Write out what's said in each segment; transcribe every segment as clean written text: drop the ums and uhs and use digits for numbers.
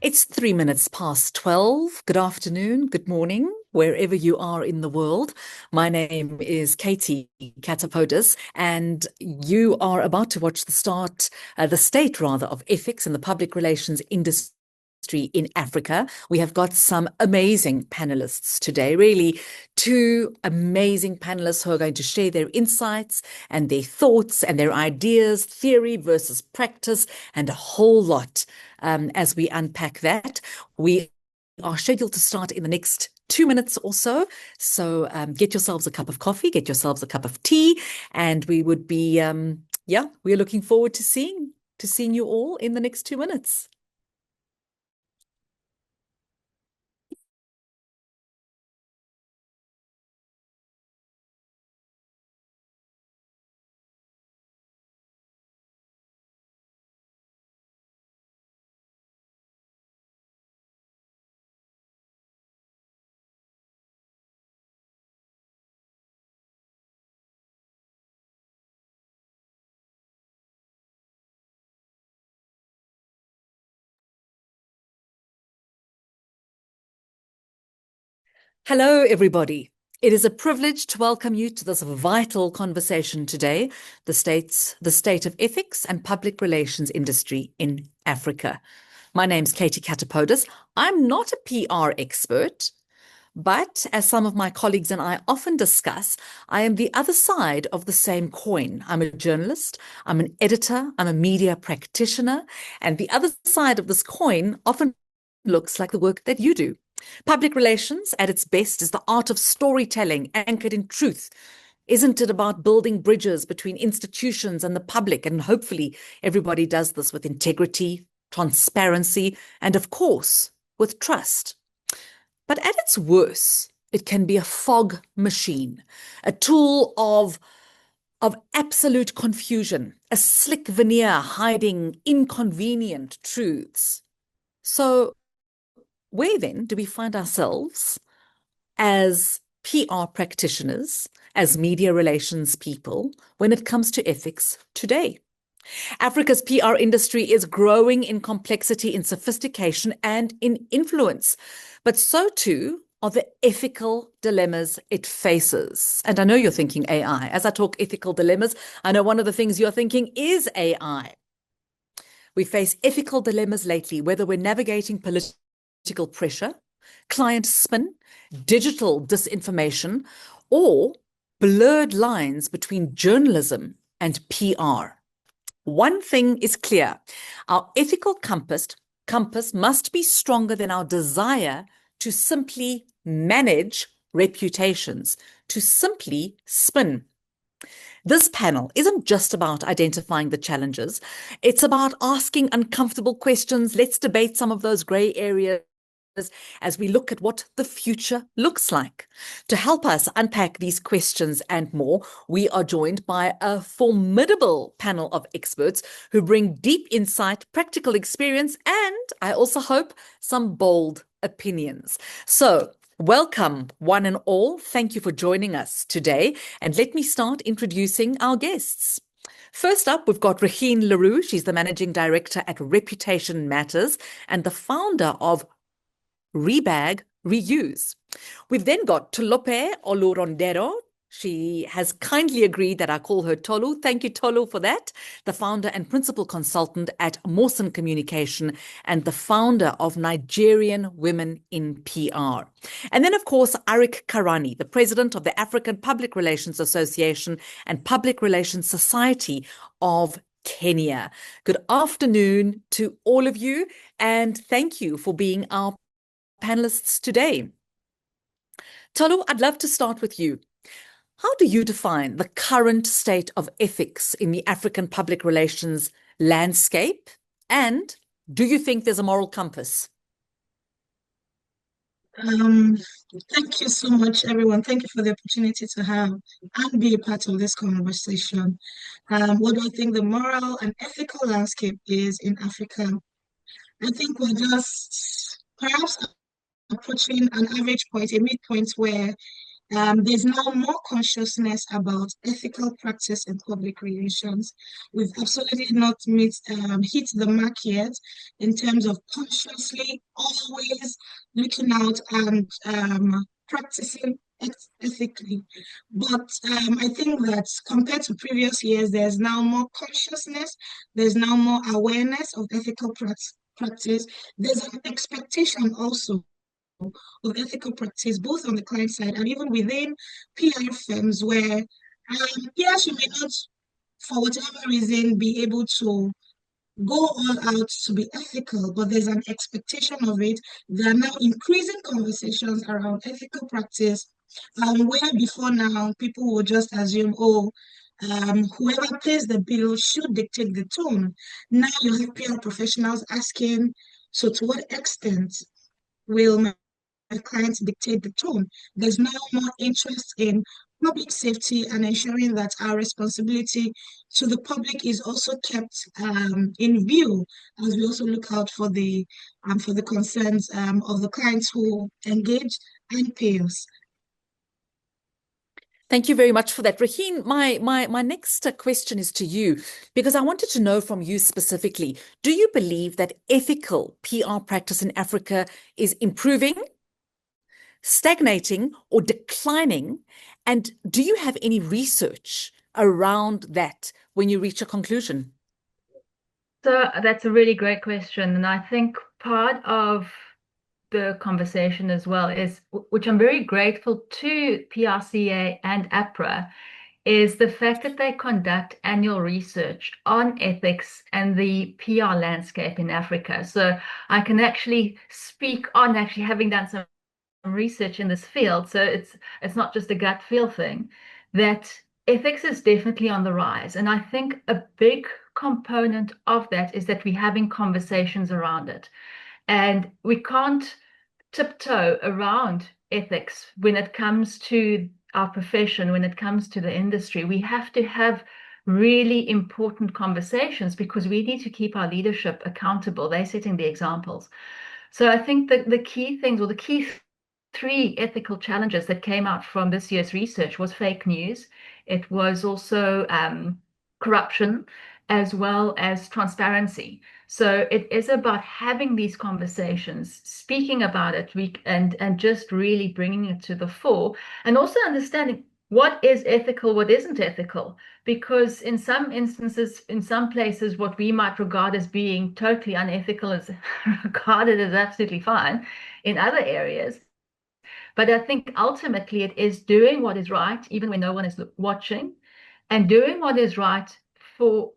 It's 3 minutes past 12. Good afternoon, good morning, wherever you are in the world. My name is Katy, Katopodis, and you are about to watch the state rather, of ethics in the public relations industry in Africa. We have got some amazing panelists today, really two amazing panelists who are going to share their insights and their thoughts and their ideas, theory versus practice, and a whole lot. As we unpack that, we are scheduled to start in the next 2 minutes or so. So get yourselves a cup of coffee, get yourselves a cup of tea, and we would be, we're looking forward to seeing you all in the next 2 minutes. Hello, everybody. It is a privilege to welcome you to this vital conversation today, the state of ethics and public relations industry in Africa. My name's Katy Katopodis. I'm not a PR expert, but as some of my colleagues and I often discuss, I am the other side of the same coin. I'm a journalist, I'm an editor, I'm a media practitioner, and the other side of this coin often looks like the work that you do. Public relations at its best is the art of storytelling anchored in truth. Isn't it about building bridges between institutions and the public? And hopefully everybody does this with integrity, transparency, and of course, with trust. But at its worst, it can be a fog machine, a tool of absolute confusion, a slick veneer hiding inconvenient truths. So where then do we find ourselves as PR practitioners, as media relations people, when it comes to ethics today? Africa's PR industry is growing in complexity, in sophistication, and in influence, but so too are the ethical dilemmas it faces. And I know you're thinking AI. As I talk ethical dilemmas, I know one of the things you're thinking is AI. We face ethical dilemmas lately, whether we're navigating political pressure, client spin, digital disinformation, or blurred lines between journalism and PR. One thing is clear: our ethical compass must be stronger than our desire to simply manage reputations, to simply spin. This panel isn't just about identifying the challenges. It's about asking uncomfortable questions. Let's debate some of those gray areas as we look at what the future looks like. To help us unpack these questions and more, we are joined by a formidable panel of experts who bring deep insight, practical experience, and I also hope some bold opinions. So, welcome, one and all. Thank you for joining us today. And let me start introducing our guests. First up, we've got Regine Roux. She's the Managing Director at Reputation Matters and the founder of Re.Bag.Re.Use. We've then got Tolulope Olorundero. She has kindly agreed that I call her Tolu. Thank you, Tolu, for that. The founder and principal consultant at Mosron Communication and the founder of Nigerian Women in PR. And then, of course, Arik Karani, the president of the African Public Relations Association and Public Relations Society of Kenya. Good afternoon to all of you, and thank you for being our panelists today. Tolu, I'd love to start with you. How do you define the current state of ethics in the African public relations landscape? And do you think there's a moral compass? Thank you so much, everyone. Thank you for the opportunity to have and be a part of this conversation. What do I think the moral and ethical landscape is in Africa? I think we're just perhaps approaching an average point, a midpoint where There's now more consciousness about ethical practice in public relations. We've absolutely not hit the mark yet in terms of consciously always looking out and practicing ethically. But I think that compared to previous years, there's now more consciousness, there's now more awareness of ethical practice. There's an expectation also of ethical practice, both on the client side and even within PR firms, where yes, you may not, for whatever reason, be able to go all out to be ethical, but there's an expectation of it. There are now increasing conversations around ethical practice, where before now people would just assume, oh, whoever pays the bill should dictate the tone. Now you have PR professionals asking, so to what extent will my clients dictate the tone? There's now more interest in public safety and ensuring that our responsibility to the public is also kept in view as we also look out for the concerns of the clients who engage and pay us. Thank you very much for that. Regine, my next question is to you, because I wanted to know from you specifically, do you believe that ethical PR practice in Africa is improving, stagnating, or declining? And do you have any research around that when you reach a conclusion? So that's a really great question. And I think part of the conversation as well is, which I'm very grateful to PRCA and APRA, is the fact that they conduct annual research on ethics and the PR landscape in Africa. So I can actually speak on actually having done some research in this field. So it's not just a gut feel thing, that ethics is definitely on the rise. And I think a big component of that is that we're having conversations around it. And we can't tiptoe around ethics when it comes to our profession, when it comes to the industry. We have to have really important conversations because we need to keep our leadership accountable. They're setting the examples. So I think that the key things, or the key three ethical challenges that came out from this year's research, was fake news. It was also corruption, as well as transparency. So it is about having these conversations, speaking about it, and just really bringing it to the fore, and also understanding what is ethical, what isn't ethical. Because in some instances, in some places, what we might regard as being totally unethical is regarded as absolutely fine in other areas. But I think ultimately it is doing what is right, even when no one is watching, and doing what is right for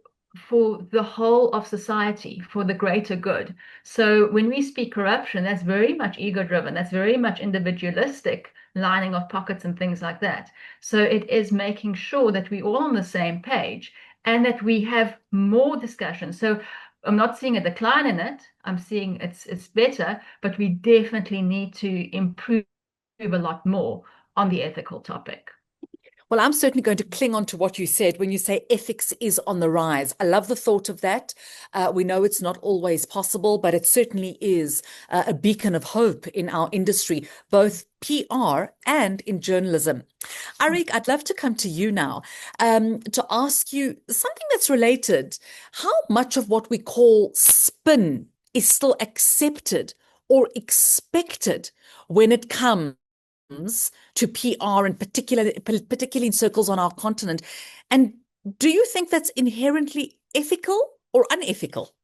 the whole of society, for the greater good. So when we speak corruption, that's very much ego-driven. That's very much individualistic, lining of pockets and things like that. So it is making sure that we're all on the same page and that we have more discussion. So I'm not seeing a decline in it. I'm seeing it's better, but we definitely need to improve a lot more on the ethical topic. Well, I'm certainly going to cling on to what you said when you say ethics is on the rise. I love the thought of that. We know it's not always possible, but it certainly is a beacon of hope in our industry, both PR and in journalism. Arik, I'd love to come to you now to ask you something that's related. How much of what we call spin is still accepted or expected when it comes to PR, and particularly in circles on our continent? And do you think that's inherently ethical or unethical?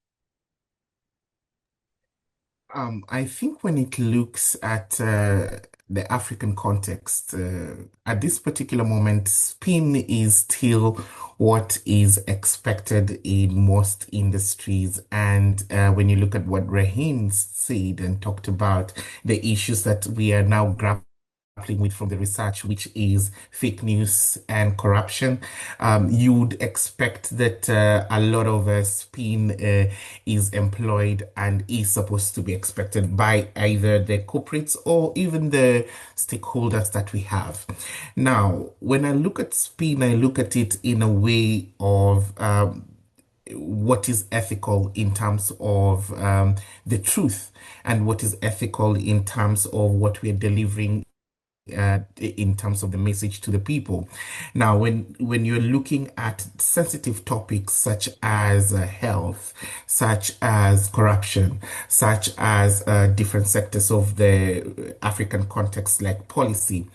I think when it looks at the African context, at this particular moment, spin is still what is expected in most industries. And when you look at what Regine said and talked about the issues that we are now grappling with from the research, which is fake news and corruption, you would expect that a lot of spin is employed and is supposed to be expected by either the corporates or even the stakeholders that we have. Now, when I look at spin, I look at it in a way of what is ethical in terms of the truth, and what is ethical in terms of what we're delivering in terms of the message to the people. Now, when you're looking at sensitive topics such as health, such as corruption, such as different sectors of the African context like policy,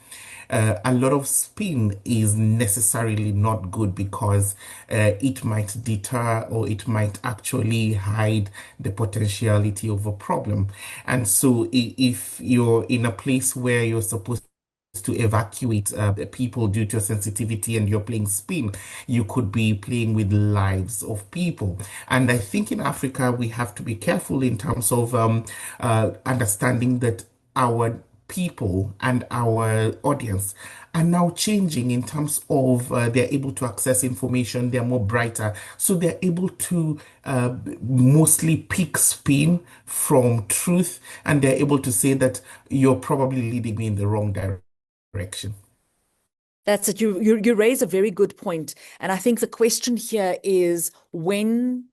a lot of spin is necessarily not good because it might deter or it might actually hide the potentiality of a problem. And so if you're in a place where you're supposed to evacuate people due to sensitivity and you're playing spin, you could be playing with lives of people. And I think in Africa, we have to be careful in terms of understanding that our people and our audience are now changing in terms of they're able to access information, they're more brighter, so they're able to mostly pick spin from truth, and they're able to say that you're probably leading me in the wrong direction. That's it. You raise a very good point. And I think the question here is when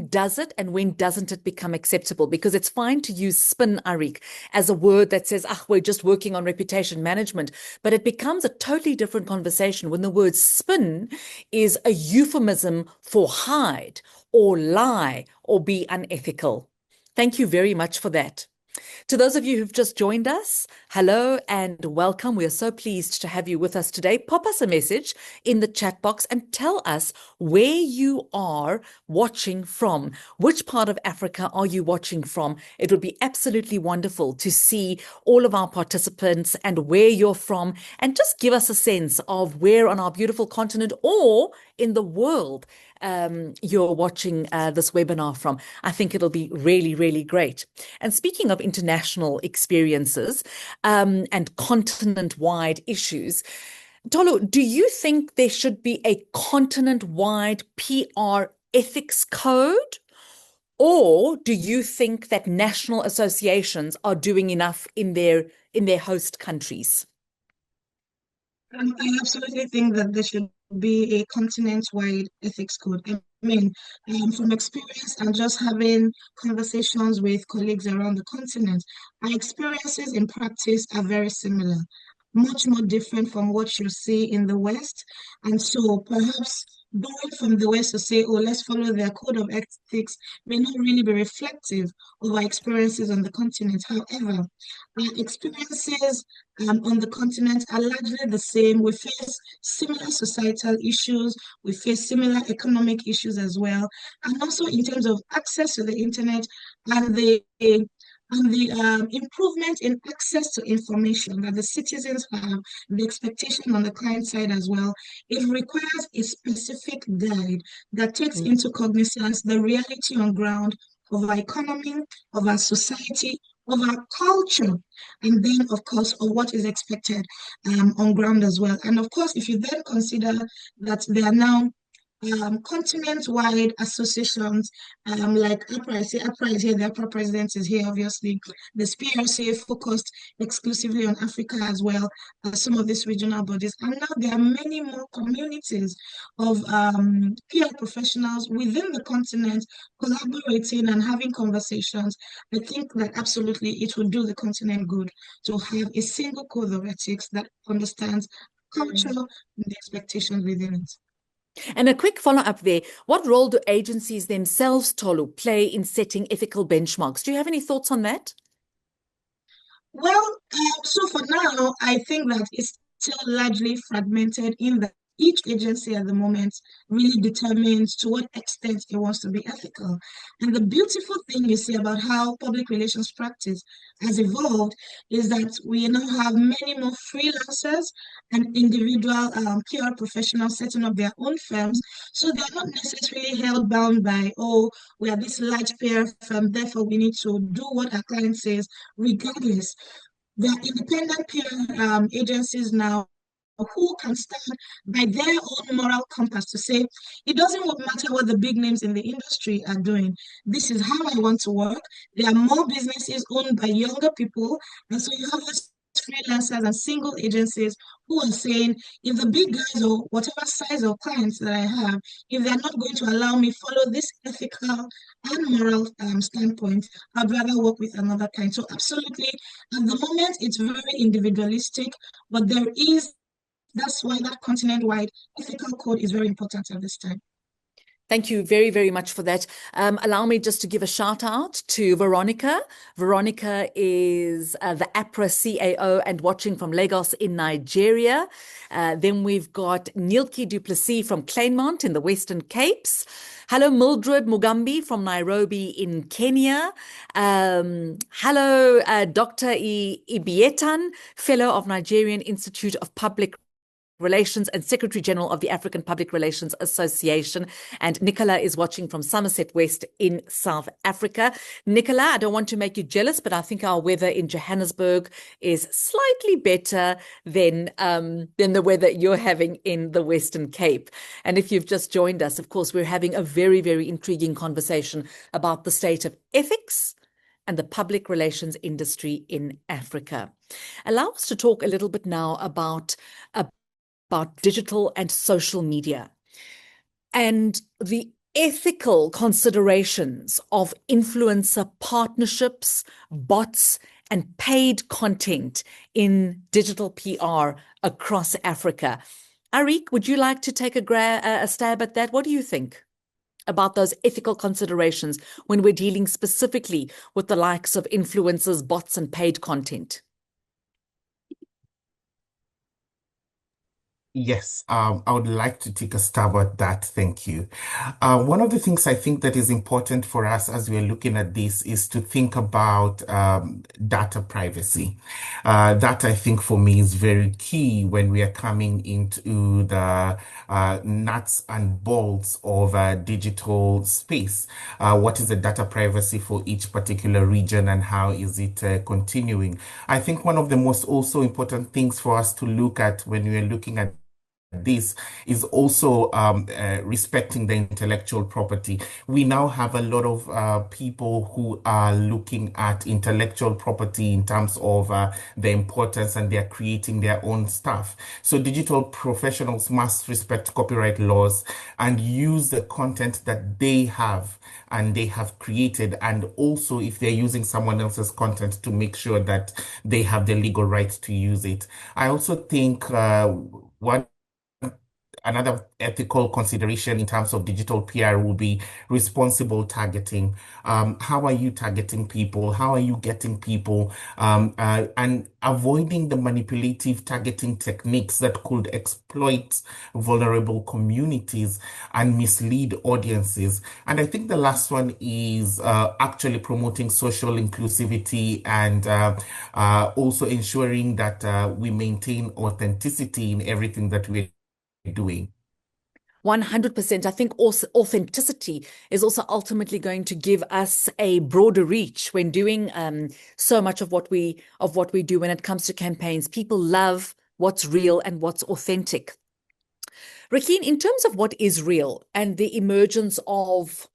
does it and when doesn't it become acceptable? Because it's fine to use spin, Arik, as a word that says, ah, we're just working on reputation management. But it becomes a totally different conversation when the word spin is a euphemism for hide or lie or be unethical. Thank you very much for that. To those of you who've just joined us, hello and welcome. We are so pleased to have you with us today. Pop us a message in the chat box and tell us where you are watching from. Which part of Africa are you watching from? It would be absolutely wonderful to see all of our participants and where you're from, and just give us a sense of where on our beautiful continent or in the world you're watching this webinar from. I think it'll be really, really great. And speaking of international experiences and continent-wide issues, Tolu, do you think there should be a continent-wide PR ethics code? Or do you think that national associations are doing enough in their host countries? I absolutely think that there should be a continent-wide ethics code. I mean, from experience and just having conversations with colleagues around the continent, our experiences in practice are very similar, much more different from what you see in the West. And so perhaps going from the West to say, oh, let's follow their code of ethics may not really be reflective of our experiences on the continent. However, our experiences on the continent are largely the same. We face similar societal issues, we face similar economic issues as well, and also in terms of access to the internet and the improvement in access to information that the citizens have, the expectation on the client side as well. It requires a specific guide that takes into cognizance the reality on ground of our economy, of our society, of our culture, and then, of course, of what is expected on ground as well. And of course, if you then consider that there are now continent-wide associations like APRA. I say APRA is here, the APRA president is here, obviously. This PRCA focused exclusively on Africa as well as some of these regional bodies. And now there are many more communities of PR professionals within the continent collaborating and having conversations. I think that absolutely it will do the continent good to have a single code of ethics that understands culture and the expectations within it. And a quick follow-up there, what role do agencies themselves, Tolu, play in setting ethical benchmarks? Do you have any thoughts on that? Well, so for now, I think that it's still largely fragmented in that each agency at the moment really determines to what extent it wants to be ethical. And the beautiful thing you see about how public relations practice has evolved is that we now have many more freelancers and individual PR professionals setting up their own firms. So they're not necessarily held bound by, oh, we are this large PR firm, therefore we need to do what our client says, regardless. There are independent PR agencies now who can stand by their own moral compass to say, it doesn't matter what the big names in the industry are doing. This is how I want to work. There are more businesses owned by younger people. And so you have this freelancers and single agencies who are saying, if the big guys or whatever size of clients that I have, if they're not going to allow me follow this ethical and moral standpoint, I'd rather work with another kind. So absolutely, at the moment, it's very individualistic, but that's why that continent-wide ethical code is very important at this time. Thank you very, very much for that. Allow me just to give a shout out to Veronica. Veronica is the APRA CAO and watching from Lagos in Nigeria. Then we've got Nilki Duplessis from Claremont in the Western Capes. Hello, Mildred Mugambi from Nairobi in Kenya. Hello, Dr. Ibietan, Fellow of Nigerian Institute of Public Relations and Secretary General of the African Public Relations Association. And Nicola is watching from Somerset West in South Africa. Nicola, I don't want to make you jealous, but I think our weather in Johannesburg is slightly better than the weather you're having in the Western Cape. And if you've just joined us, of course, we're having a very, very intriguing conversation about the state of ethics and the public relations industry in Africa. Allow us to talk a little bit now about digital and social media and the ethical considerations of influencer partnerships, bots, and paid content in digital PR across Africa. Arik, would you like to take a stab at that? What do you think about those ethical considerations when we're dealing specifically with the likes of influencers, bots, and paid content? Yes, I would like to take a stab at that. Thank you. One of the things I think that is important for us as we're looking at this is to think about data privacy. That I think for me is very key when we are coming into the nuts and bolts of digital space. What is the data privacy for each particular region and how is it continuing? I think one of the most also important things for us to look at when we are looking at this is also respecting the intellectual property. We now have a lot of people who are looking at intellectual property in terms of the importance, and they're creating their own stuff. So digital professionals must respect copyright laws and use the content that they have and they have created, and also if they're using someone else's content, to make sure that they have the legal right to use it. I also think another ethical consideration in terms of digital PR will be responsible targeting. How are you targeting people? How are you getting people? And avoiding the manipulative targeting techniques that could exploit vulnerable communities and mislead audiences. And I think the last one is actually promoting social inclusivity and also ensuring that we maintain authenticity in everything that we're doing. 100%. I think also authenticity is also ultimately going to give us a broader reach when doing so much of what we do when it comes to campaigns. People love what's real and what's authentic. Regine, in terms of what is real and the emergence of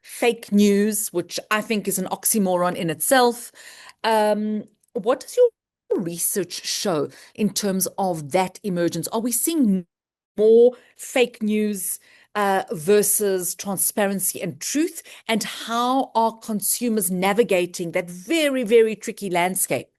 fake news, which I think is an oxymoron in itself, what does your research show in terms of that emergence? Are we seeing more fake news versus transparency and truth? And how are consumers navigating that very, very tricky landscape?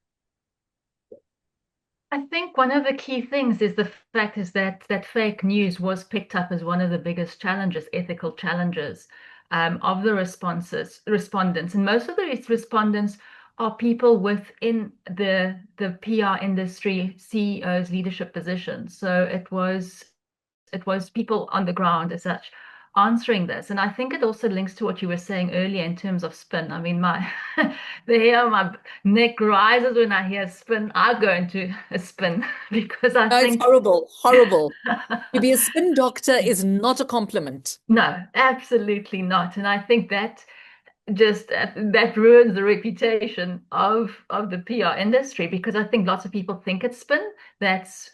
I think one of the key things is the fact is that fake news was picked up as one of the biggest challenges, ethical challenges of the respondents. And most of the respondents are people within the PR industry, CEOs, leadership positions. So it was people on the ground as such answering this. And I think it also links to what you were saying earlier in terms of spin. I mean, the hair on my neck rises when I hear spin. I go into a spin because I think it's horrible. To be a spin doctor is not a compliment. No, absolutely not. And I think that that ruins the reputation of the PR industry, because I think lots of people think it's spin. That's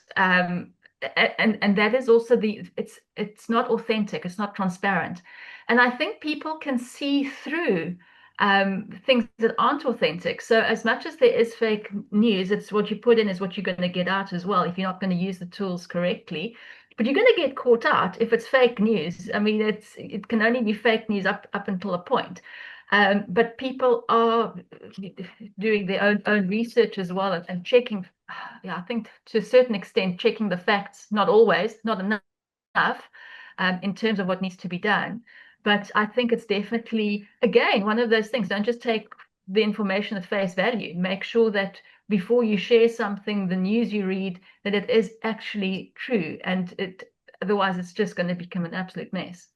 and that is also it's not authentic, it's not transparent. And I think people can see through things that aren't authentic. So as much as there is fake news, it's what you put in is what you're going to get out as well if you're not going to use the tools correctly. But you're going to get caught out if it's fake news. I mean, it can only be fake news up until a point. But people are doing their own research as well and checking, yeah, I think to a certain extent, checking the facts, not always, not enough, in terms of what needs to be done. But I think it's definitely, again, one of those things. Don't just take the information at face value. Make sure that before you share something, the news you read, that it is actually true. And otherwise, it's just going to become an absolute mess.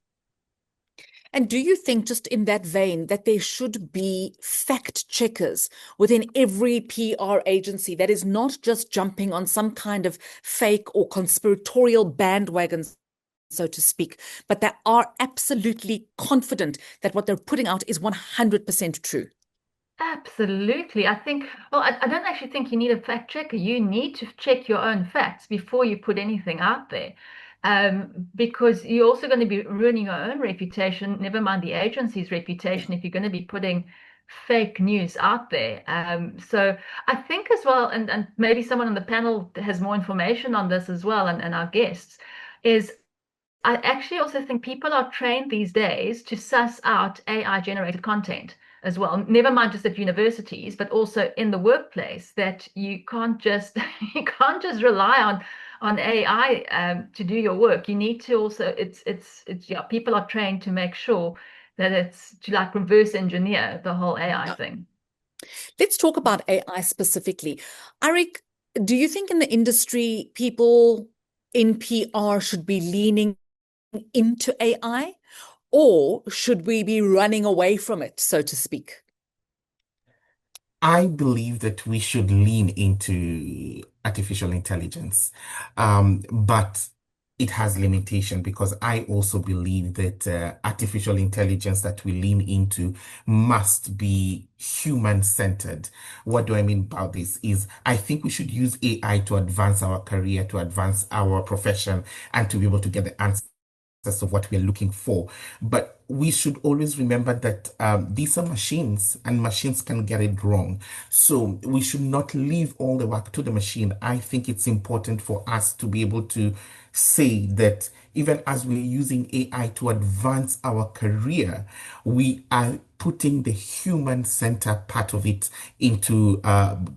And do you think, just in that vein, that there should be fact checkers within every PR agency that is not just jumping on some kind of fake or conspiratorial bandwagon, so to speak, but that are absolutely confident that what they're putting out is 100% true? Absolutely. I think, well, I don't actually think you need a fact checker. You need to check your own facts before you put anything out there. Because you're also going to be ruining your own reputation, never mind the agency's reputation, if you're going to be putting fake news out there. So I think as well, and maybe someone on the panel has more information on this as well, and our guests, is I actually also think people are trained these days to suss out AI generated content as well. Never mind just at universities, but also in the workplace, that you can't just you can't just rely on AI to do your work. You need to also, it's yeah, people are trained to make sure that it's to like reverse engineer the whole AI thing. Let's talk about AI specifically. Arik, do you think in the industry, people in PR should be leaning into AI, or should we be running away from it, so to speak? I believe that we should lean into artificial intelligence, but it has limitation, because I also believe that artificial intelligence that we lean into must be human-centered. What do I mean about this is I think we should use AI to advance our career, to advance our profession, and to be able to get the answers of what we're looking for. But we should always remember that these are machines, and machines can get it wrong. So we should not leave all the work to the machine. I think it's important for us to be able to say that even as we're using AI to advance our career, we are putting the human center part of it into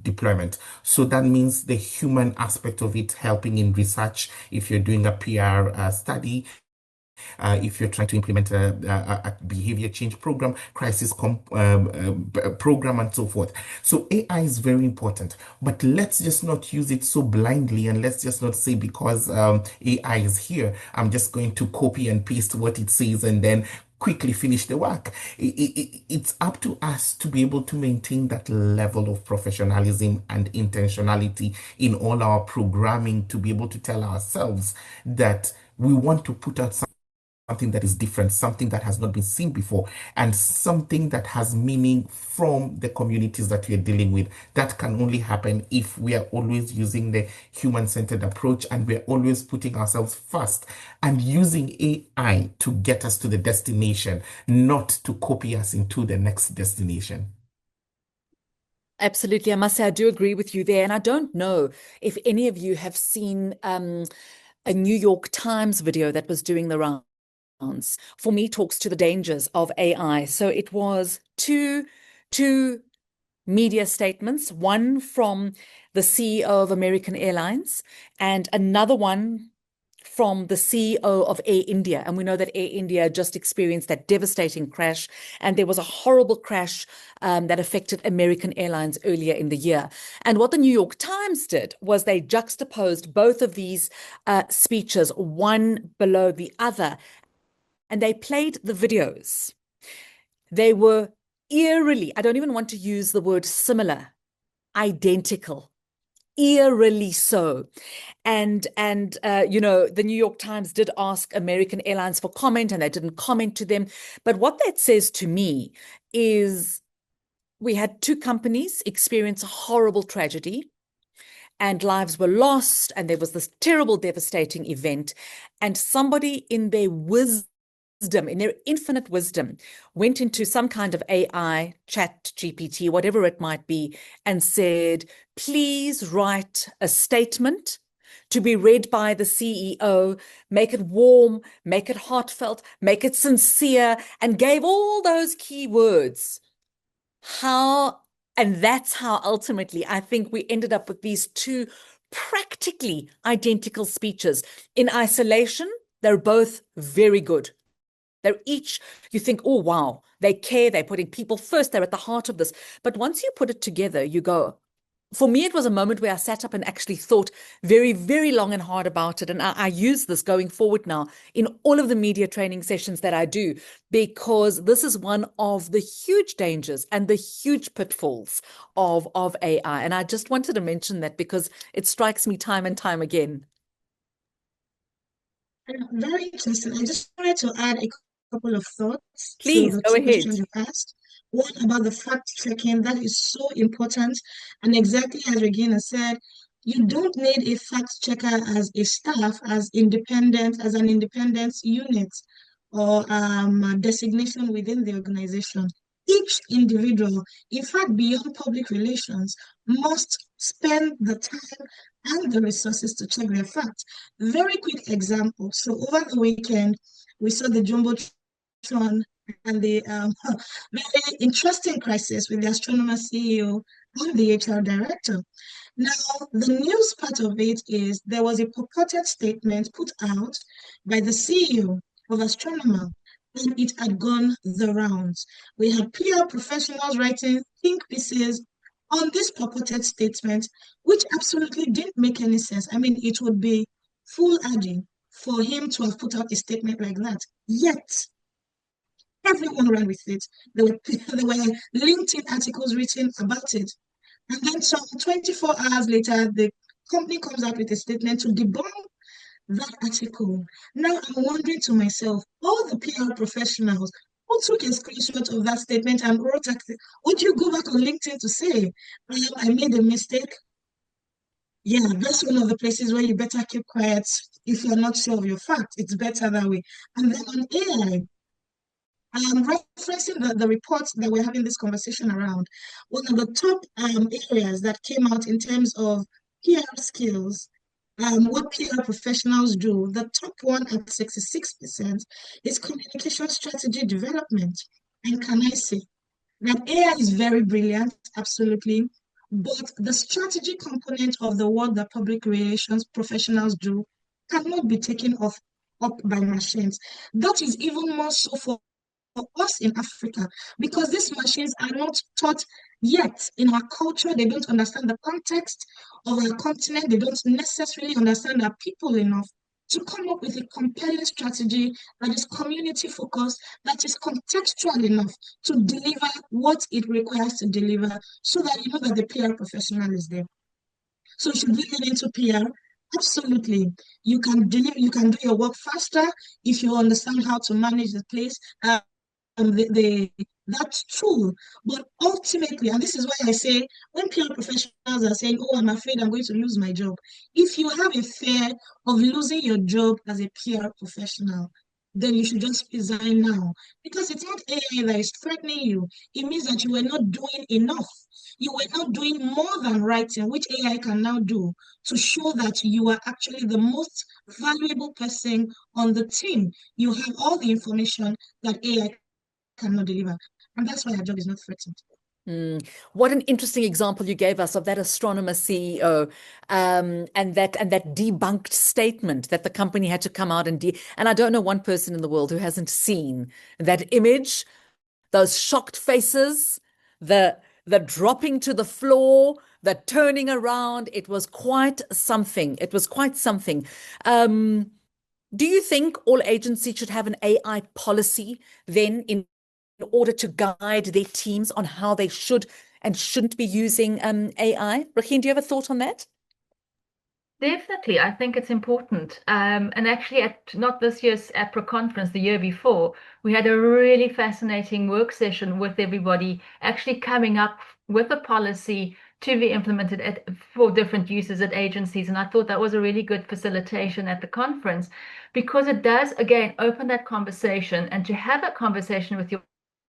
deployment. So that means the human aspect of it, helping in research, if you're doing a PR study, if you're trying to implement a behavior change program, program, and so forth. So AI is very important, but let's just not use it so blindly, and let's just not say because AI is here, I'm just going to copy and paste what it says and then quickly finish the work. It's up to us to be able to maintain that level of professionalism and intentionality in all our programming, to be able to tell ourselves that we want to put out something that is different, something that has not been seen before, and something that has meaning from the communities that we are dealing with. That can only happen if we are always using the human-centered approach, and we're always putting ourselves first and using AI to get us to the destination, not to copy us into the next destination. Absolutely. I must say, I do agree with you there. And I don't know if any of you have seen a New York Times video that was doing the rounds. For me, talks to the dangers of AI. So it was two media statements, one from the CEO of American Airlines and another one from the CEO of Air India. And we know that Air India just experienced that devastating crash, and there was a horrible crash that affected American Airlines earlier in the year. And what the New York Times did was they juxtaposed both of these speeches, one below the other, and they played the videos. They were eerily, I don't even want to use the word similar, identical, eerily so. And you know, the New York Times did ask American Airlines for comment, and they didn't comment to them. But what that says to me is we had two companies experience a horrible tragedy, and lives were lost, and there was this terrible, devastating event, and somebody in their wisdom in their infinite wisdom, went into some kind of AI, chat GPT, whatever it might be, and said, please write a statement to be read by the CEO, make it warm, make it heartfelt, make it sincere, and gave all those key words. And that's how ultimately I think we ended up with these two practically identical speeches. In isolation, they're both very good. They're each, you think, oh, wow, they care, they're putting people first, they're at the heart of this. But once you put it together, you go, for me, it was a moment where I sat up and actually thought very, very long and hard about it. And I use this going forward now in all of the media training sessions that I do, because this is one of the huge dangers and the huge pitfalls of AI. And I just wanted to mention that because it strikes me time and time again. Very interesting. I just wanted to add a couple of thoughts to Please the go two ahead. questions you asked. One about the fact checking, that is so important. And exactly as Regina said, you don't need a fact checker as a staff, as an independent unit or designation within the organization. Each individual, in fact, beyond public relations, must spend the time and the resources to check their facts. Very quick example. So over the weekend, we saw the Jumbotron and the very interesting crisis with the astronomer CEO and the HR director. Now, the news part of it is there was a purported statement put out by the CEO of Astronomer, and it had gone the rounds. We had PR professionals writing think pieces on this purported statement, which absolutely didn't make any sense. I mean, it would be foolhardy for him to have put out a statement like that. Yet, everyone ran with it. There were LinkedIn articles written about it. And then some 24 hours later, the company comes out with a statement to debunk that article. Now I'm wondering to myself, all the PR professionals who took a screenshot of that statement and wrote, would you go back on LinkedIn to say, I made a mistake? Yeah, that's one of the places where you better keep quiet if you're not sure of your fact. It's better that way. And then on AI, referencing the reports that we're having this conversation around, one of the top areas that came out in terms of PR skills, what PR professionals do, the top one at 66% is communication strategy development. And can I say that AI is very brilliant, absolutely, but the strategy component of the work that public relations professionals do cannot be taken up by machines. That is even more so for us in Africa, because these machines are not taught yet in our culture. They don't understand the context of our continent. They don't necessarily understand our people enough to come up with a compelling strategy that is community focused, that is contextual enough to deliver what it requires to deliver, so that you know that the PR professional is there. So should we get into PR? Absolutely. You can deliver, you can do your work faster if you understand how to manage the place. That's true, but ultimately, and this is why I say when PR professionals are saying, oh, I'm afraid I'm going to lose my job, if you have a fear of losing your job as a PR professional, then you should just resign now, because it's not AI that is threatening you. It means that you were not doing enough. You were not doing more than writing, which AI can now do to show that you are actually the most valuable person on the team. You have all the information that AI cannot deliver. And that's why our job is not threatened. What an interesting example you gave us of that astronomer CEO, and that debunked statement that the company had to come out and I don't know one person in the world who hasn't seen that image, those shocked faces, the dropping to the floor, the turning around. It was quite something. It was quite something. Do you think all agencies should have an AI policy then in order to guide their teams on how they should and shouldn't be using AI? Regine, do you have a thought on that? Definitely, I think it's important. And actually, at not this year's APRA conference, the year before, we had a really fascinating work session with everybody actually coming up with a policy to be implemented for different uses at agencies. And I thought that was a really good facilitation at the conference, because it does, again, open that conversation, and to have that conversation with your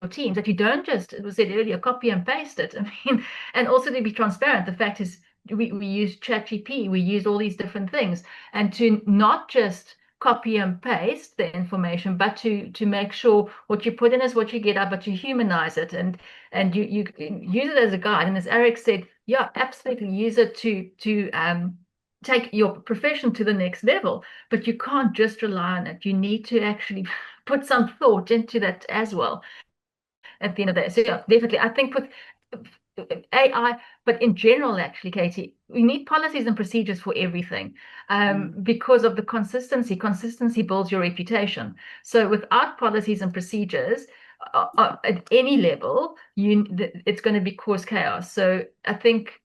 teams, that you don't just, it was said earlier, copy and paste it. I mean, and also to be transparent. The fact is, we use ChatGPT, we use all these different things, and to not just copy and paste the information, but to make sure what you put in is what you get out, but you humanize it, and you use it as a guide. And as Arik said, yeah, absolutely use it to take your profession to the next level, but you can't just rely on it. You need to actually put some thought into that as well at the end of the day. So yeah, definitely, I think with AI, but in general, actually, Katy, we need policies and procedures for everything, because of the consistency. Consistency builds your reputation. So without policies and procedures at any level, it's going to be cause chaos. So I think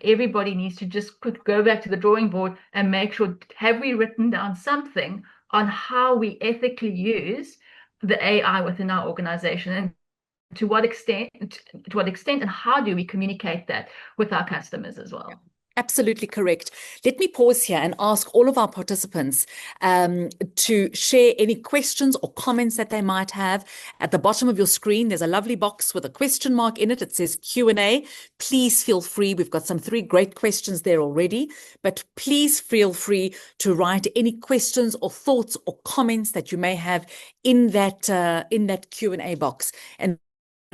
everybody needs to just go back to the drawing board and make sure, have we written down something on how we ethically use the AI within our organization, and to what extent, and how do we communicate that with our customers as well? Absolutely correct. Let me pause here and ask all of our participants to share any questions or comments that they might have. At the bottom of your screen, there's a lovely box with a question mark in it. It says Q&A. Please feel free. We've got some 3 great questions there already, but please feel free to write any questions or thoughts or comments that you may have in that Q&A box. And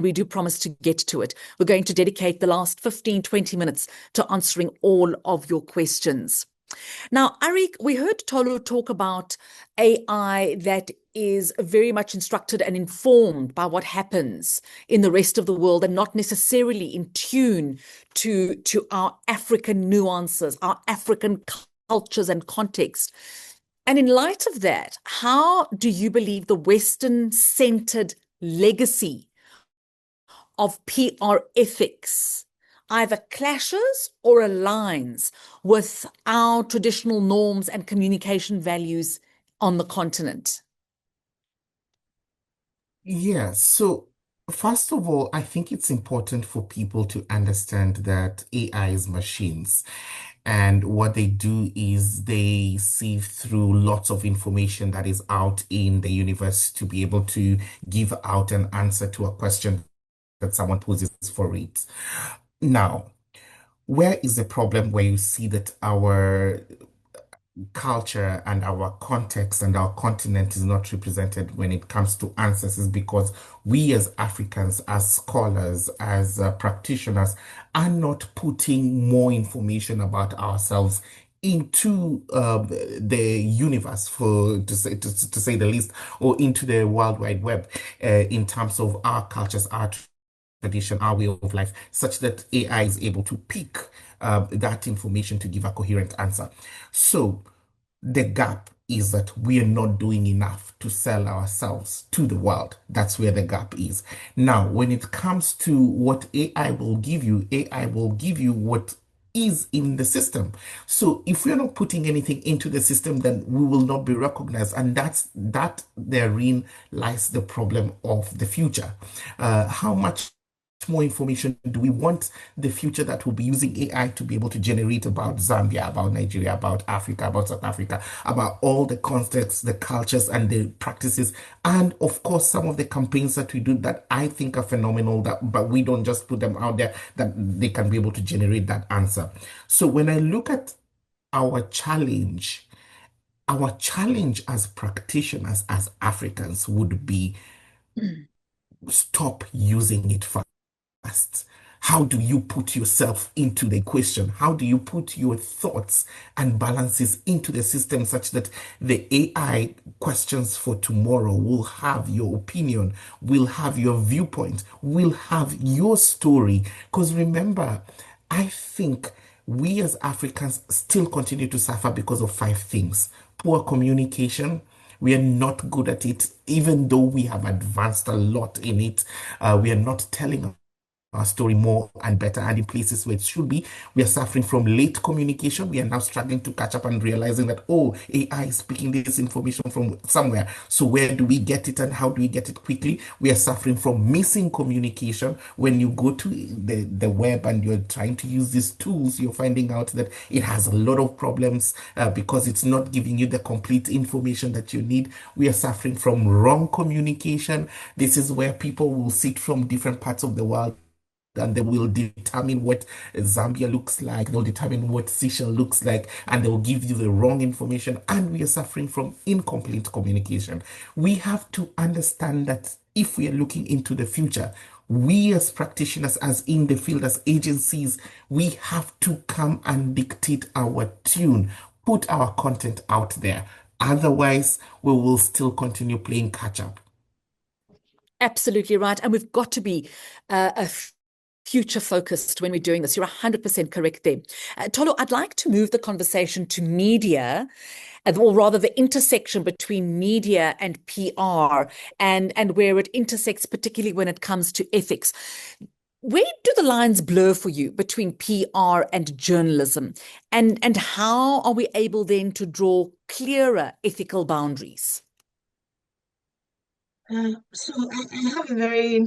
we do promise to get to it. We're going to dedicate the last 15, 20 minutes to answering all of your questions. Now, Arik, we heard Tolu talk about AI that is very much instructed and informed by what happens in the rest of the world, and not necessarily in tune to our African nuances, our African cultures and context. And in light of that, how do you believe the Western-centered legacy of PR ethics either clashes or aligns with our traditional norms and communication values on the continent? Yeah, so first of all, I think it's important for people to understand that AI is machines. And what they do is they sieve through lots of information that is out in the universe to be able to give out an answer to a question that someone poses for it. Now, where is the problem where you see that our culture and our context and our continent is not represented when it comes to answers, is because we as Africans, as scholars, as practitioners, are not putting more information about ourselves into the universe, to say the least, or into the World Wide Web, in terms of our cultures, our tradition, our way of life, such that AI is able to pick that information to give a coherent answer. So the gap is that we are not doing enough to sell ourselves to the world. That's where the gap is. Now, when it comes to what AI will give you what is in the system. So if we're not putting anything into the system, then we will not be recognized. And that therein lies the problem of the future. How much more information do we want the future that will be using AI to be able to generate about Zambia, about Nigeria, about Africa, about South Africa, about all the contexts, the cultures, and the practices, and of course some of the campaigns that we do that I think are phenomenal, but we don't just put them out there, that they can be able to generate that answer. So when I look at our challenge as practitioners, as Africans, would be stop using it fast. How do you put yourself into the equation? How do you put your thoughts and balances into the system such that the AI questions for tomorrow will have your opinion, will have your viewpoint, will have your story? Because remember, I think we as Africans still continue to suffer because of 5 things. Poor communication. We are not good at it, even though we have advanced a lot in it. We are not telling our story more and better, and in places where it should be, we are suffering from late communication. We are now struggling to catch up and realizing that, oh, AI is picking this information from somewhere. So where do we get it and how do we get it quickly? We are suffering from missing communication. When you go to the web and you're trying to use these tools, you're finding out that it has a lot of problems because it's not giving you the complete information that you need. We are suffering from wrong communication. This is where people will sit from different parts of the world and they will determine what Zambia looks like, they'll determine what Seychelles looks like, and they'll give you the wrong information. And we are suffering from incomplete communication. We have to understand that if we are looking into the future, we as practitioners, as in the field, as agencies, we have to come and dictate our tune, put our content out there. Otherwise, we will still continue playing catch up. Absolutely right. And we've got to be future focused when we're doing this. You're 100% correct there. Tolu, I'd like to move the conversation to media, or rather the intersection between media and PR and where it intersects, particularly when it comes to ethics. Where do the lines blur for you between PR and journalism? And how are we able then to draw clearer ethical boundaries? So I have a very,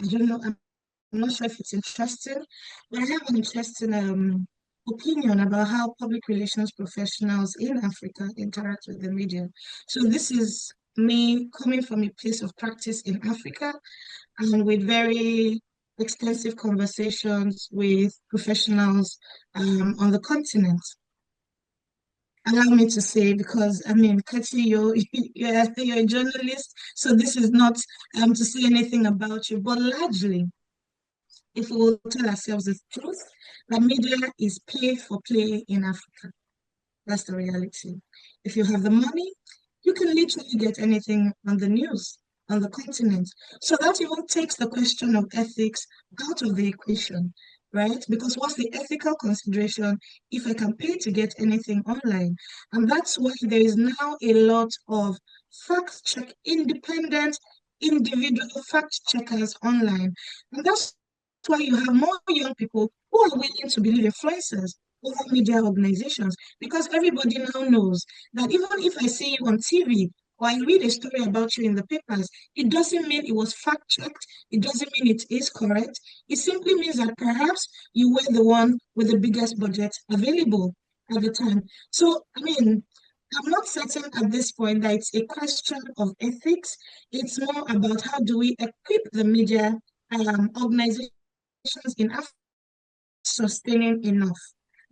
I don't know, I'm not sure if it's interesting, but I have an interesting opinion about how public relations professionals in Africa interact with the media. So this is me coming from a place of practice in Africa and with very extensive conversations with professionals on the continent. Allow me to say, because I mean, Katy, you're a journalist, so this is not to say anything about you, but largely, if we will tell ourselves the truth, that media is play for play in Africa. That's the reality. If you have the money, you can literally get anything on the news on the continent. So that even takes the question of ethics out of the equation, right? Because what's the ethical consideration if I can pay to get anything online? And that's why there is now a lot of fact check, independent, individual fact checkers online. And that's why you have more young people who are willing to believe influencers over media organizations, because everybody now knows that even if I see you on TV or I read a story about you in the papers, it doesn't mean it was fact-checked. It doesn't mean it is correct. It simply means that perhaps you were the one with the biggest budget available at the time. So, I mean, I'm not certain at this point that it's a question of ethics. It's more about how do we equip the media organizations in Africa sustaining enough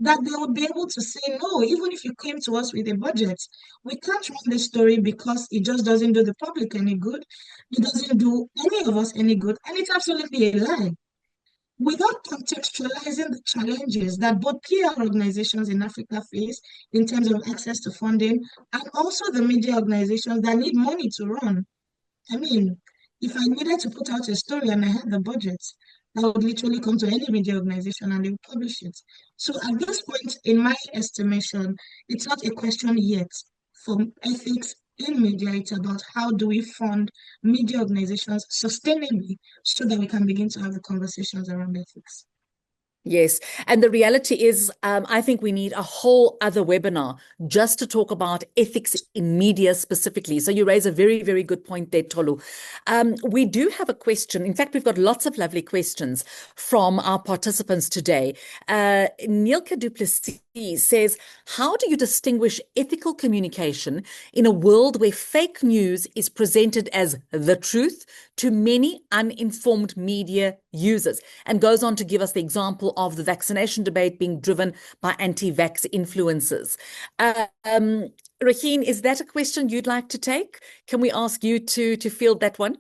that they would be able to say, no, even if you came to us with a budget, we can't run this story because it just doesn't do the public any good. It doesn't do any of us any good. And it's absolutely a lie. Without contextualizing the challenges that both PR organizations in Africa face in terms of access to funding and also the media organizations that need money to run. I mean, if I needed to put out a story and I had the budget, I would literally come to any media organization and they would publish it. So at this point, in my estimation, it's not a question yet for ethics in media. It's about how do we fund media organizations sustainably so that we can begin to have the conversations around ethics. Yes. And the reality is, I think we need a whole other webinar just to talk about ethics in media specifically. So you raise a very, very good point there, Tolu. We do have a question. In fact, we've got lots of lovely questions from our participants today. Nielke Duplessis says, how do you distinguish ethical communication in a world where fake news is presented as the truth to many uninformed media users? And goes on to give us the example of the vaccination debate being driven by anti-vax influencers. Regine, is that a question you'd like to take? Can we ask you to field that one?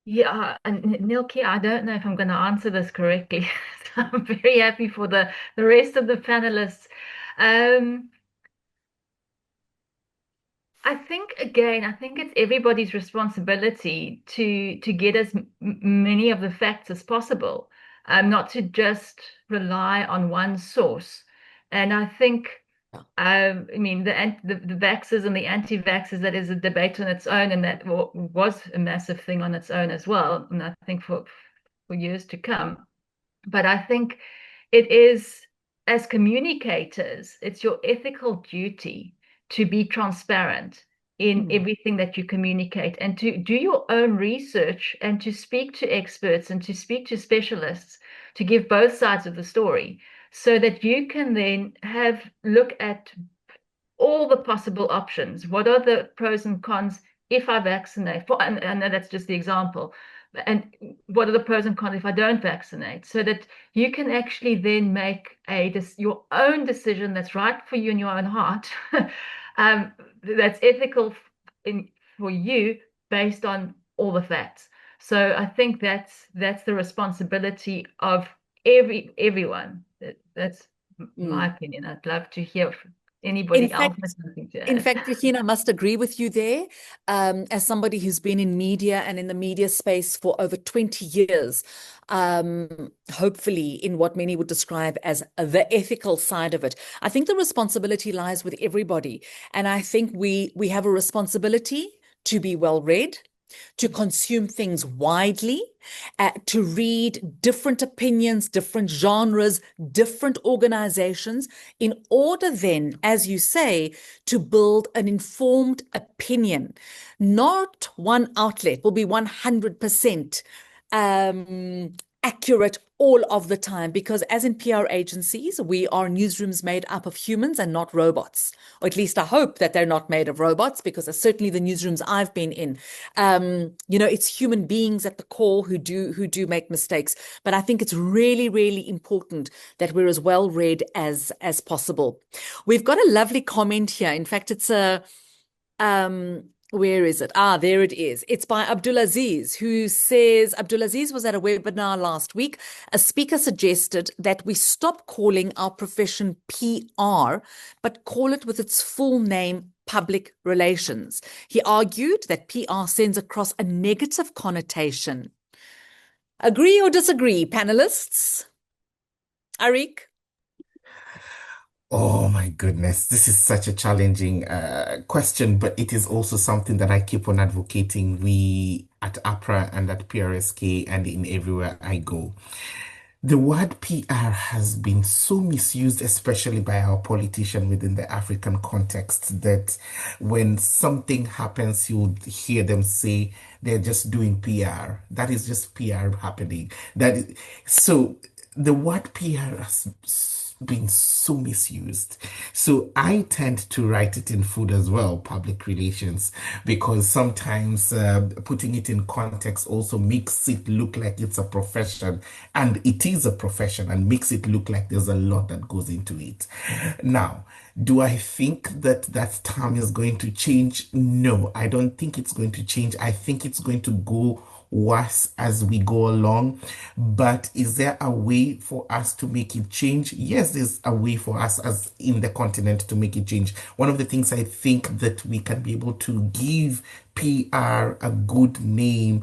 Yeah, and Nilki, I don't know if I'm going to answer this correctly. So I'm very happy for the rest of the panelists. I think it's everybody's responsibility to get as many of the facts as possible, not to just rely on one source. And I think I mean, the vaxxers and the anti-vaxxers, that is a debate on its own, and that was a massive thing on its own as well, and I think for years to come. But I think it is, as communicators, it's your ethical duty to be transparent in everything that you communicate, and to do your own research, and to speak to experts and to speak to specialists, to give both sides of the story, so that you can then look at all the possible options. What are the pros and cons if I vaccinate? And I know that's just the example. And what are the pros and cons if I don't vaccinate? So that you can actually then make your own decision that's right for you in your own heart, that's ethical for you based on all the facts. So I think that's the responsibility of everyone. That's my opinion. I'd love to hear from anybody else has something to add. In fact, Regine, I must agree with you there. As somebody who's been in media and in the media space for over 20 years, hopefully in what many would describe as the ethical side of it, I think the responsibility lies with everybody. And I think we have a responsibility to be well read, to consume things widely, to read different opinions, different genres, different organizations, in order then, as you say, to build an informed opinion. Not one outlet will be 100% accurate all of the time, because as in PR agencies, we are newsrooms made up of humans and not robots. Or at least I hope that they're not made of robots, because that's certainly the newsrooms I've been in. It's human beings at the core who do make mistakes. But I think it's really, really important that we're as well read as possible. We've got a lovely comment here. In fact, it's a where is it? There it is. It's by Abdulaziz, who says, Abdulaziz was at a webinar last week. A speaker suggested that we stop calling our profession PR, but call it with its full name, public relations. He argued that PR sends across a negative connotation. Agree or disagree, panelists? Arik? Oh my goodness, this is such a challenging question, but it is also something that I keep on advocating. We at APRA and at PRSK and in everywhere I go. The word PR has been so misused, especially by our politicians within the African context, that when something happens, you'll hear them say they're just doing PR. That is just PR happening. So the word PR has been so misused. So I tend to write it in food as well, public relations, because sometimes putting it in context also makes it look like it's a profession, and it is a profession, and makes it look like there's a lot that goes into it. Now, do I think that that term is going to change? No, I don't think it's going to change. I think it's going to go worse as we go along. But is there a way for us to make it change? Yes, there's a way for us as in the continent to make it change. One of the things I think that we can be able to give PR a good name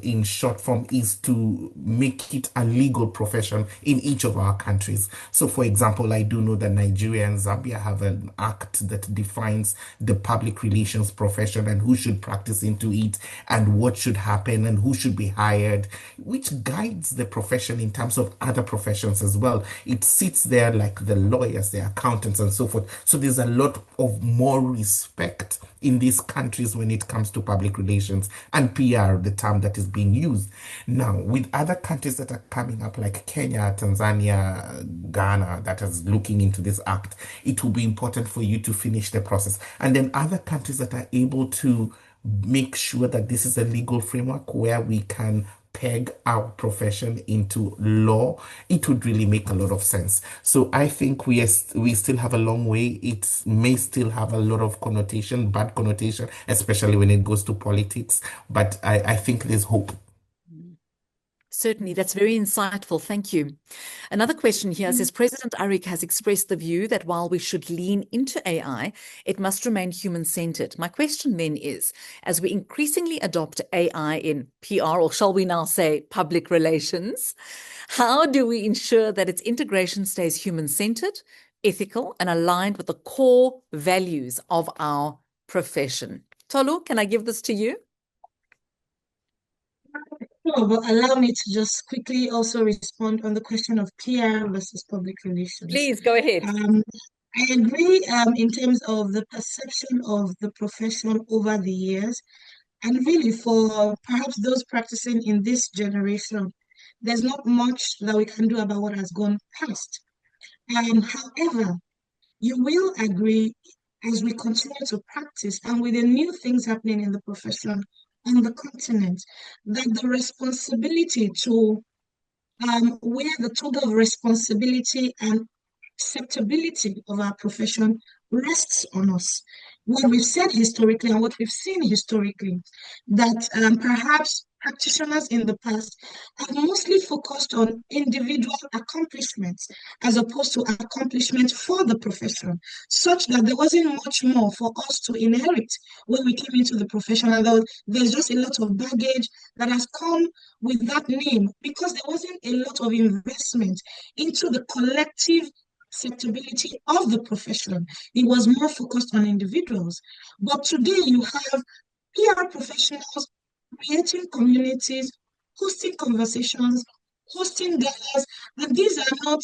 in short form is to make it a legal profession in each of our countries. So for example, I do know that Nigeria and Zambia have an act that defines the public relations profession and who should practice into it and what should happen and who should be hired, which guides the profession in terms of other professions as well. It sits there like the lawyers, the accountants and so forth. So there's a lot of more respect in these countries when it comes to public relations and PR, the term that is being used. Now, with other countries that are coming up like Kenya, Tanzania, Ghana, that is looking into this act, it will be important for you to finish the process. And then other countries that are able to make sure that this is a legal framework where we can peg our profession into law, it would really make a lot of sense. So I think we still have a long way. It may still have a lot of connotation, bad connotation, especially when it goes to politics. But I think there's hope. Certainly, that's very insightful. Thank you. Another question here says, President Arik has expressed the view that while we should lean into AI, it must remain human-centered. My question then is, as we increasingly adopt AI in PR, or shall we now say public relations, how do we ensure that its integration stays human-centered ethical, and aligned with the core values of our profession. Tolu, can I give this to you? No, but allow me to just quickly also respond on the question of PR versus public relations. Please go ahead. I agree in terms of the perception of the profession over the years, and really for perhaps those practicing in this generation, there's not much that we can do about what has gone past. However, you will agree as we continue to practice and with the new things happening in the profession on the continent, that the responsibility to wear the toga of responsibility and acceptability of our profession rests on us. What we've said historically and what we've seen historically, that perhaps practitioners in the past have mostly focused on individual accomplishments as opposed to accomplishment for the profession, such that there wasn't much more for us to inherit when we came into the profession. And there's just a lot of baggage that has come with that name because there wasn't a lot of investment into the collective acceptability of the profession. It was more focused on individuals. But today you have PR professionals creating communities, hosting conversations, hosting galas, and these are not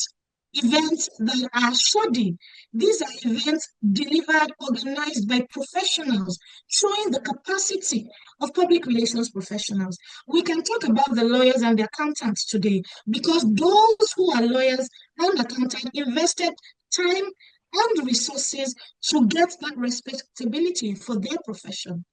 events that are shoddy. These are events delivered, organized by professionals, showing the capacity of public relations professionals. We can talk about the lawyers and the accountants today because those who are lawyers and accountants invested time and resources to get that respectability for their profession.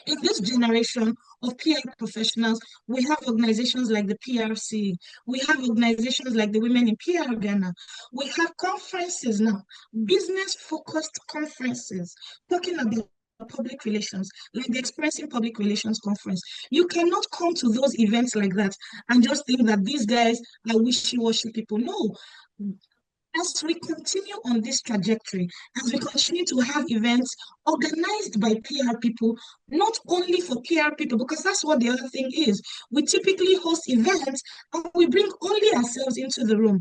In this generation of PR professionals, we have organizations like the PRCA, we have organizations like the Women in PR Ghana, we have conferences now, business-focused conferences, talking about public relations, like the Experiencing Public Relations Conference. You cannot come to those events like that and just think that these guys are wishy-washy people. No. As we continue on this trajectory, as we continue to have events organized by PR people, not only for PR people, because that's what the other thing is. We typically host events and we bring only ourselves into the room.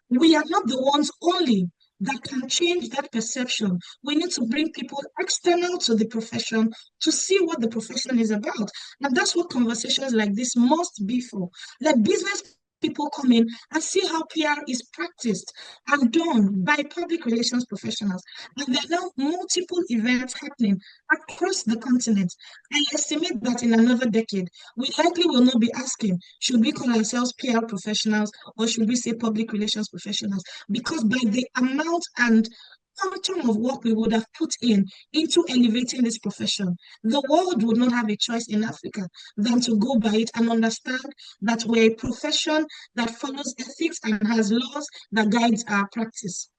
We are not the ones only that can change that perception. We need to bring people external to the profession to see what the profession is about. And that's what conversations like this must be for. Let business people come in and see how PR is practiced and done by public relations professionals. And there are now multiple events happening across the continent. I estimate that in another decade, we likely will not be asking, should we call ourselves PR professionals or should we say public relations professionals? Because by the amount and quantum of work we would have put into elevating this profession, the world would not have a choice in Africa than to go by it and understand that we're a profession that follows ethics and has laws that guides our practice.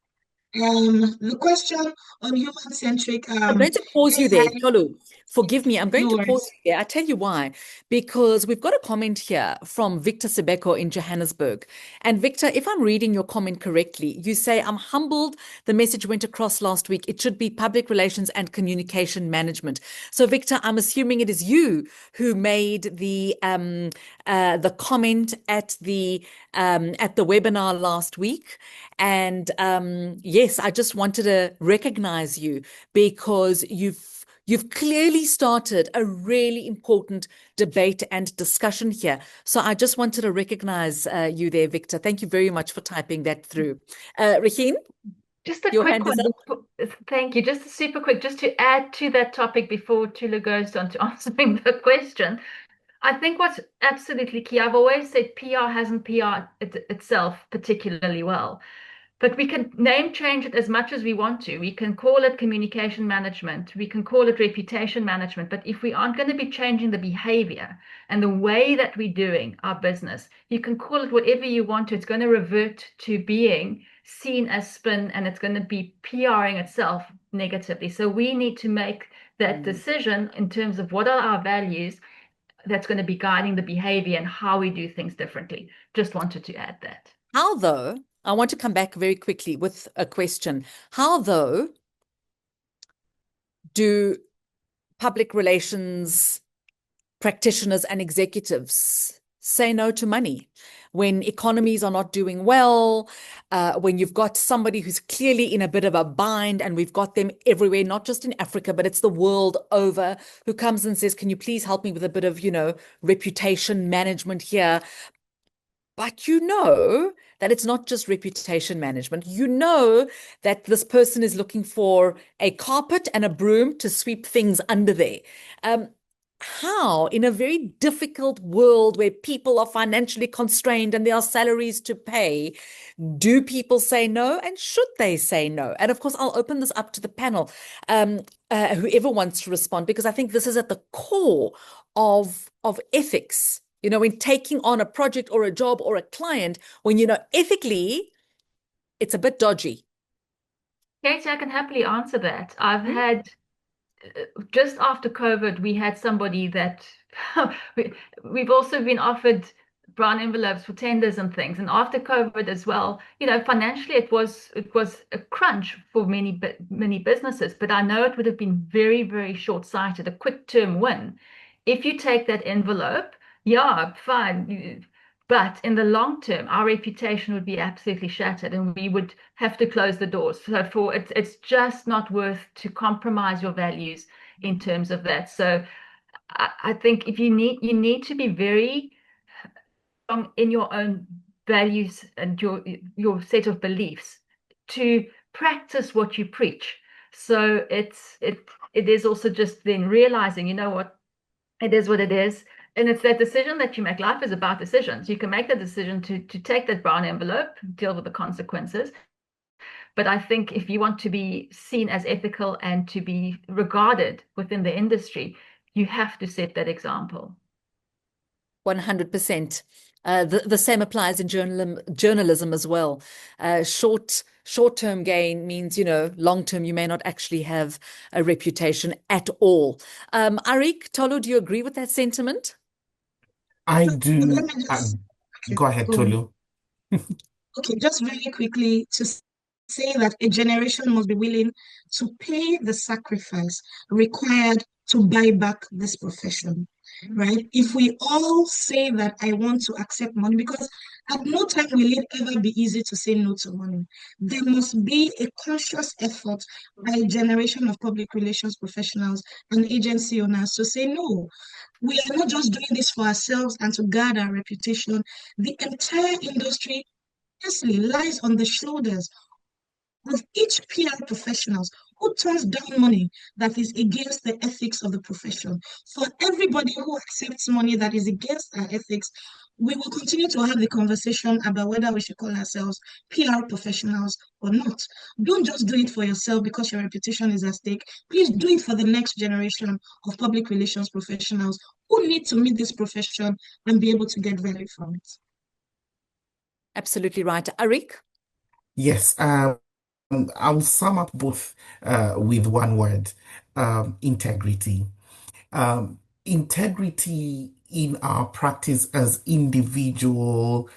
The question on human-centric... I'm going to pause you there, Tolu. Forgive me, I'm going to No pause you there. I tell you why. Because we've got a comment here from Victor Sebeko in Johannesburg. And Victor, if I'm reading your comment correctly, you say, I'm humbled the message went across last week. It should be public relations and communication management. So Victor, I'm assuming it is you who made the comment at the webinar last week. And yes, I just wanted to recognize you because you've clearly started a really important debate and discussion here. So I just wanted to recognize you there, Victor. Thank you very much for typing that through. Regine? Just a quick one. Thank you. Just super quick, just to add to that topic before Tula goes on to answering the question. I think what's absolutely key, I've always said PR hasn't PR itself particularly well. But we can name change it as much as we want to. We can call it communication management. We can call it reputation management. But if we aren't going to be changing the behavior and the way that we're doing our business, you can call it whatever you want to. It's going to revert to being seen as spin, and it's going to be PRing itself negatively. So we need to make that decision in terms of what are our values that's going to be guiding the behavior and how we do things differently. Just wanted to add that. How though? I want to come back very quickly with a question. How, though, do public relations practitioners and executives say no to money. When economies are not doing well, when you've got somebody who's clearly in a bit of a bind, and we've got them everywhere, not just in Africa, but it's the world over, who comes and says, can you please help me with a bit of, reputation management here? But you know that it's not just reputation management. You know that this person is looking for a carpet and a broom to sweep things under there. How, in a very difficult world where people are financially constrained and there are salaries to pay, do people say no? And should they say no? And of course, I'll open this up to the panel, whoever wants to respond, because I think this is at the core of ethics. In taking on a project or a job or a client, when ethically, it's a bit dodgy. Katie, I can happily answer that. I've had, just after COVID, we had somebody that we've also been offered brown envelopes for tenders and things. And after COVID as well, financially it was a crunch for many businesses. But I know it would have been very, very short-sighted, a quick-term win. If you take that envelope, yeah, fine. But in the long term, our reputation would be absolutely shattered, and we would have to close the doors. So it's just not worth to compromise your values in terms of that. So I think if you need to be very strong in your own values and your set of beliefs to practice what you preach. So it is also just then realizing, what, it is what it is. And it's that decision that you make. Life is about decisions. You can make the decision to take that brown envelope, deal with the consequences. But I think if you want to be seen as ethical and to be regarded within the industry, you have to set that example. 100%. The same applies in journalism as well. Short-term gain means, long-term you may not actually have a reputation at all. Arik, Tolu, do you agree with that sentiment? I do. Go ahead, Tolu. Okay, just very quickly to say that a generation must be willing to pay the sacrifice required to buy back this profession, right? If we all say that I want to accept money, because at no time will it ever be easy to say no to money. There must be a conscious effort by a generation of public relations professionals and agency owners to say no. We are not just doing this for ourselves and to guard our reputation. The entire industry lies on the shoulders of each PR professionals who turns down money that is against the ethics of the profession. For everybody who accepts money that is against our ethics, we will continue to have the conversation about whether we should call ourselves PR professionals or not. Don't just do it for yourself because your reputation is at stake. Please do it for the next generation of public relations professionals who need to meet this profession and be able to get value from it. Absolutely right. Arik? Yes, I'll sum up both with one word, integrity. Integrity in our practice as individual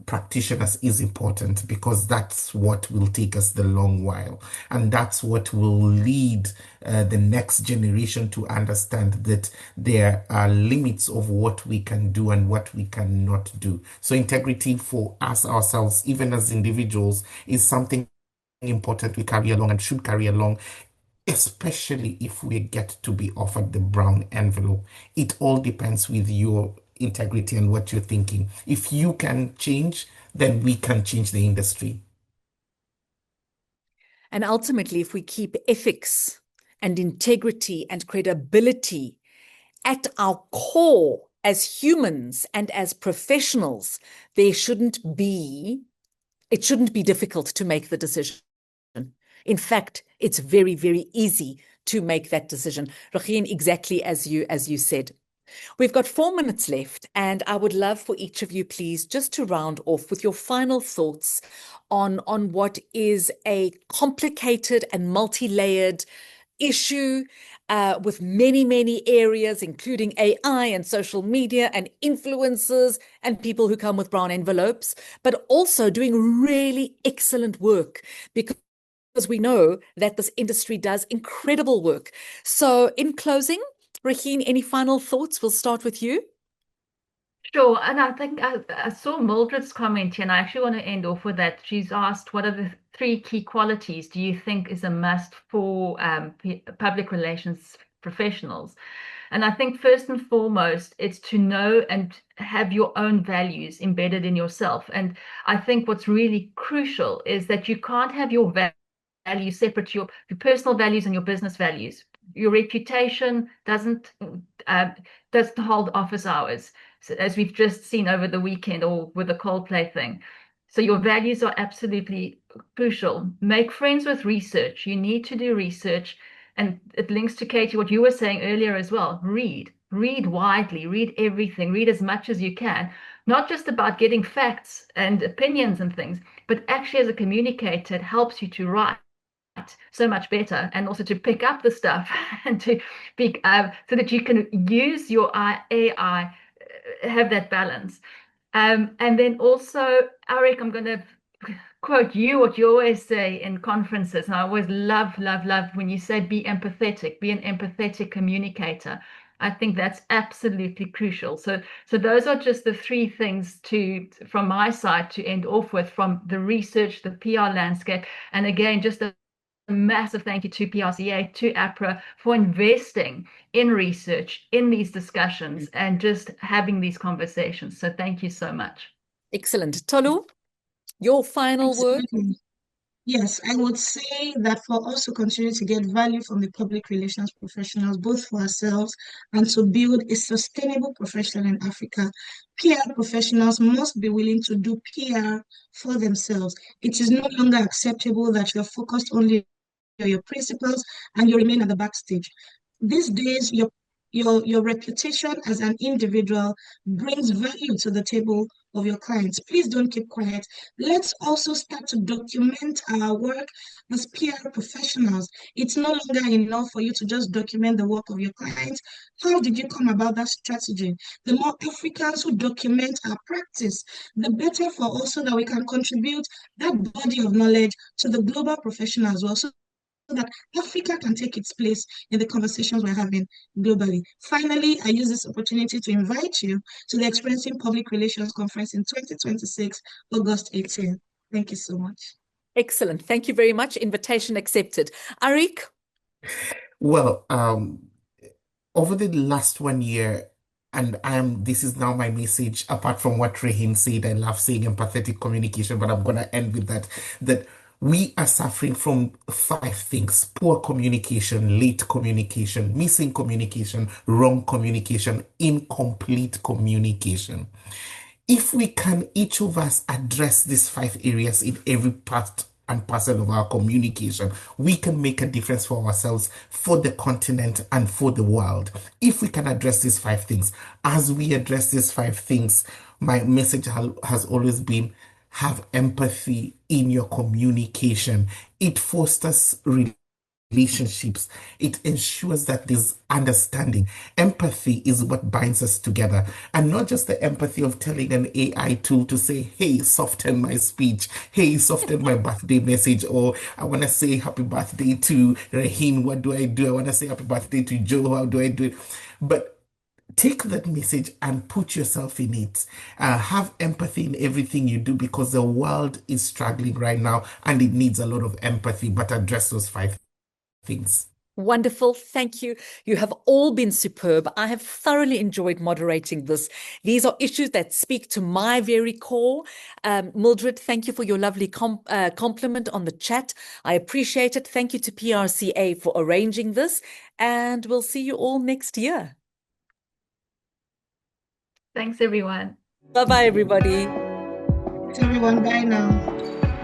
practitioners is important, because that's what will take us the long while, and that's what will lead the next generation to understand that there are limits of what we can do and what we cannot do. So integrity for us ourselves, even as individuals, is something important we carry along and should carry along, especially if we get to be offered the brown envelope. It all depends with your integrity and what you're thinking. If you can change, then we can change the industry. And ultimately, if we keep ethics and integrity and credibility at our core as humans and as professionals, it shouldn't be difficult to make the decision. In fact, it's very, very easy to make that decision. Regine, exactly as you said. We've got 4 minutes left, and I would love for each of you, please, just to round off with your final thoughts on what is a complicated and multi-layered issue with many, many areas, including AI and social media and influencers and people who come with brown envelopes, but also doing really excellent work, because we know that this industry does incredible work. So in closing, Regine, any final thoughts? We'll start with you. Sure, and I think I saw Mildred's comment here, and I actually want to end off with that. She's asked, what are the three key qualities do you think is a must for public relations professionals? And I think first and foremost, it's to know and have your own values embedded in yourself. And I think what's really crucial is that you can't have your values separate to your personal values and your business values. Your reputation doesn't hold office hours, so as we've just seen over the weekend or with the Coldplay thing. So your values are absolutely crucial. Make friends with research. You need to do research. And it links to Katy, what you were saying earlier as well. Read widely, read everything, read as much as you can, not just about getting facts and opinions and things, but actually as a communicator, it helps you to write so much better and also to pick up the stuff and to be so that you can use your AI, have that balance. And then also, Arik, I'm going to quote you what you always say in conferences, and I always love when you say be empathetic, be an empathetic communicator. I think that's absolutely crucial. So those are just the three things from my side to end off with, from the research, the PR landscape, and again, just a massive thank you to PRCA, to APRA for investing in research, in these discussions, and just having these conversations. So thank you so much. Excellent. Tolu, your final word? Absolutely. Yes, I would say that for us to continue to get value from the public relations professionals, both for ourselves and to build a sustainable profession in Africa, PR professionals must be willing to do PR for themselves. It is no longer acceptable that you're focused only on your principles and you remain at the backstage. These days, your reputation as an individual brings value to the table of your clients. Please don't keep quiet. Let's also start to document our work as PR professionals. It's no longer enough for you to just document the work of your clients. How did you come about that strategy? The more Africans who document our practice, the better for us, so that we can contribute that body of knowledge to the global profession as well, so that Africa can take its place in the conversations we're having globally. Finally, I use this opportunity to invite you to the Experiencing Public Relations Conference in 2026, August 18th. Thank you so much. Excellent. Thank you very much. Invitation accepted. Arik? Well, over the last 1 year, and this is now my message, apart from what Regine said, I love saying empathetic communication, but I'm going to end with that we are suffering from 5 things: poor communication, late communication, missing communication, wrong communication, incomplete communication. If we can, each of us, address these 5 areas in every part and parcel of our communication, we can make a difference for ourselves, for the continent, and for the world. If we can address these 5 things, as we address these 5 things, my message has always been: have empathy in your communication. It fosters relationships. It ensures that there's understanding. Empathy is what binds us together, and not just the empathy of telling an AI tool to say, hey, soften my speech, hey, soften my birthday message, or I want to say happy birthday to Regine, what do I do? I want to say happy birthday to Joe, how do I do it? But take that message and put yourself in it. Have empathy in everything you do, because the world is struggling right now and it needs a lot of empathy. But address those 5 things. Wonderful. Thank you. You have all been superb. I have thoroughly enjoyed moderating this. These are issues that speak to my very core. Mildred, thank you for your lovely compliment on the chat. I appreciate it. Thank you to PRCA for arranging this, and we'll see you all next year. Thanks, everyone. Bye-bye, everybody. Thanks, everyone. Bye now.